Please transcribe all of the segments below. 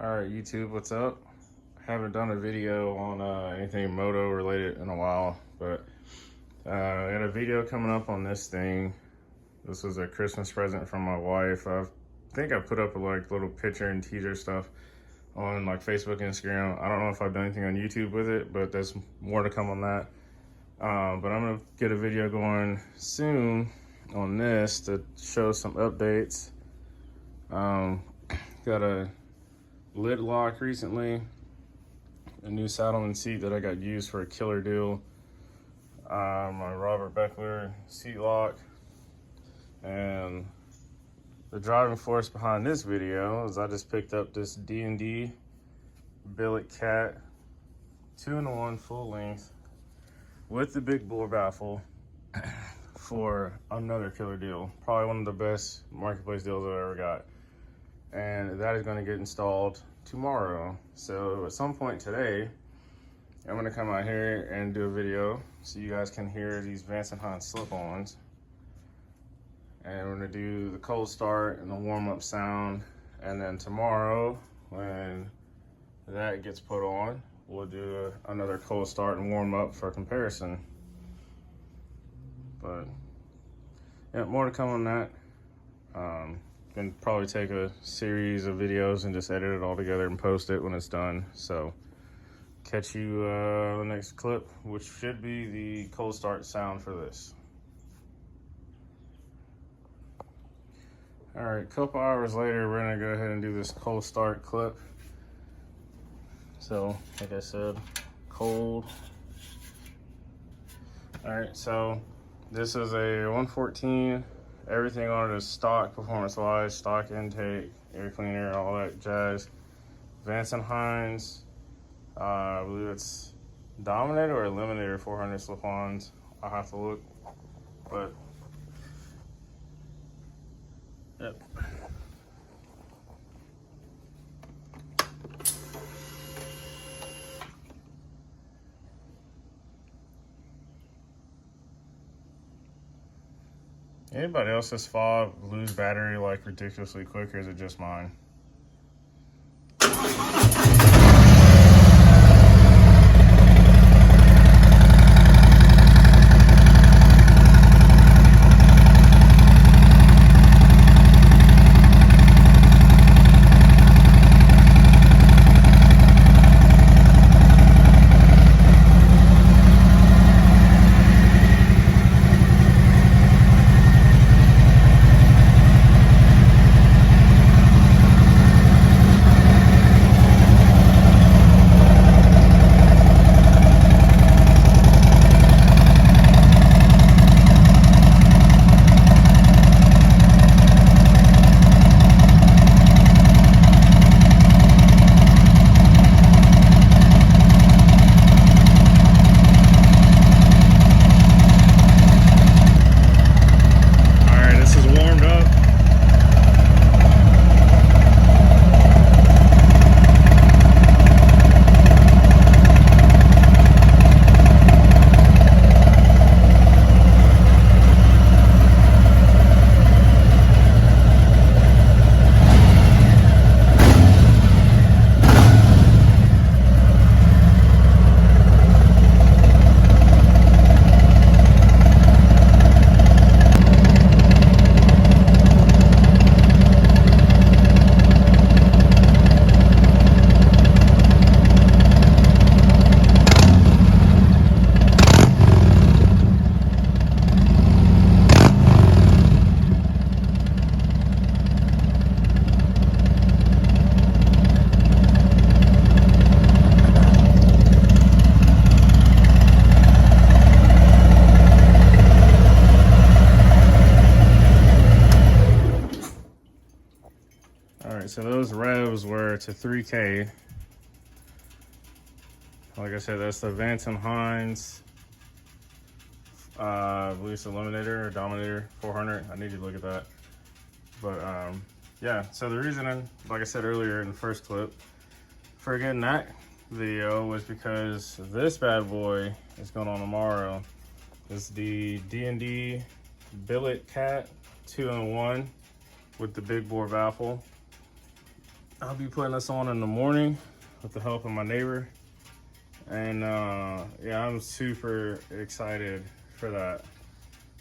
Alright YouTube, what's up? Haven't done a video on anything moto related in a while, but I got a video coming up on this thing. This was a Christmas present from my wife. I think I put up a little picture and teaser stuff on like Facebook and Instagram. I don't know if I've done anything on YouTube with it, but there's more to come on that. But I'm gonna get a video going soon on this to show some updates. Got a lid lock recently, a new saddle and seat that I got used for a killer deal, my Robert Beckler seat lock, and the driving force behind this video is I just picked up this D&D billet cat 2-in-1 full length with the big bore baffle for another killer deal. Probably one of the best marketplace deals I've ever got. And that is going to get installed tomorrow. So at some point today, I'm going to come out here and do a video so you guys can hear these Vance and Hines slip-ons. And we're going to do the cold start and the warm-up sound. And then tomorrow, when that gets put on, we'll do another cold start and warm-up for comparison. But yeah, more to come on that. Gonna probably take a series of videos and just edit it all together and post it when it's done. So catch you the next clip, which should be the cold start sound for this. All right, a couple hours later, we're gonna go ahead and do this cold start clip. So like I said, cold. All right, so this is a 114. Everything on it is stock performance-wise, stock intake, air cleaner, all that jazz. Vance and Hines, I believe it's Dominator or Eliminator 400 slip-ons. I'll have to look, but yep. Anybody else's fob lose battery like ridiculously quick, or is it just mine? So those revs were to 3K. Like I said, that's the Vance and Hines. I believe it's Eliminator or Dominator 400. I need to look at that. But yeah, so the reason, like I said earlier in the first clip, for getting that video was because this bad boy is going on tomorrow. It's the D&D billet cat 2-in-1 with the big bore baffle. I'll be putting this on in the morning with the help of my neighbor. And yeah, I'm super excited for that.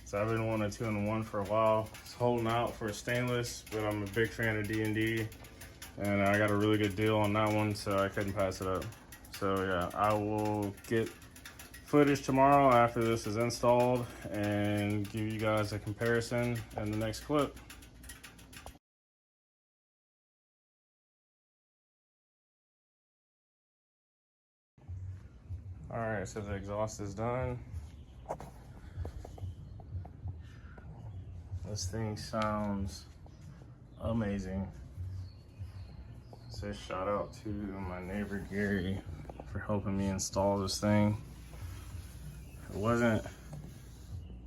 So I've been wanting a 2-in-1 for a while. It's holding out for a stainless, but I'm a big fan of D&D. And I got a really good deal on that one, so I couldn't pass it up. So yeah, I will get footage tomorrow after this is installed and give you guys a comparison in the next clip. All right, so the exhaust is done. This thing sounds amazing. So shout out to my neighbor Gary for helping me install this thing. It wasn't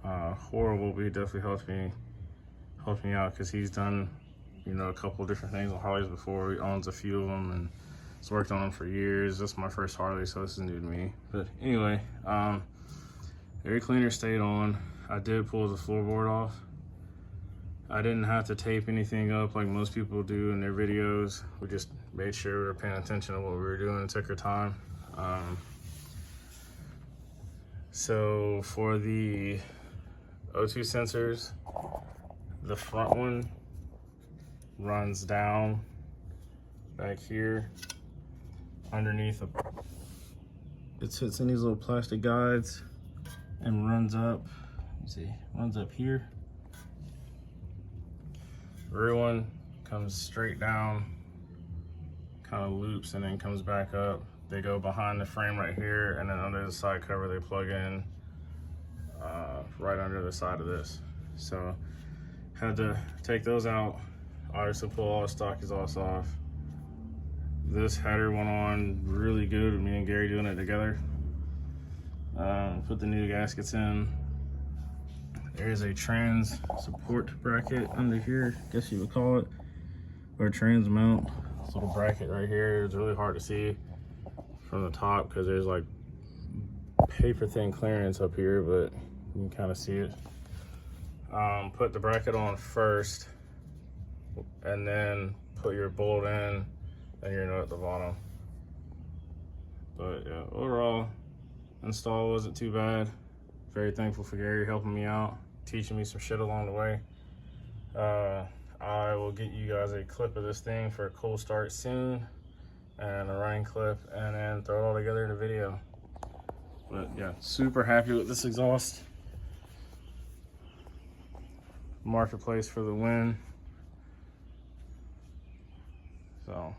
horrible, but he definitely helped me out because he's done, you know, a couple of different things on Harleys before. He owns a few of them and he's worked on them for years. This is my first Harley, so this is new to me. But anyway, air cleaner stayed on. I did pull the floorboard off. I didn't have to tape anything up like most people do in their videos. We just made sure we were paying attention to what we were doing and took our time. So for the O2 sensors, the front one runs down back here underneath it sits in these little plastic guides and runs up, runs up here. Rear one comes straight down, kind of loops and then comes back up. They go behind the frame right here, and then under the side cover they plug in right under the side of this. So had to take those out. Obviously pull all the stock exhaust off. This header went on really good with me and Gary doing it together. Put the new gaskets in. There's a trans support bracket under here, I guess you would call it, or trans mount. This little bracket right here. It's really hard to see from the top because there's like paper thin clearance up here, but you can kind of see it. Put the bracket on first and then put your bolt in and your nut at the bottom. But yeah, overall install wasn't too bad. Very thankful for Gary helping me out, teaching me some shit along the way. I will get you guys a clip of this thing for a cold start soon, and a running clip, and then throw it all together in a video. But yeah, super happy with this exhaust. Marketplace for the win. So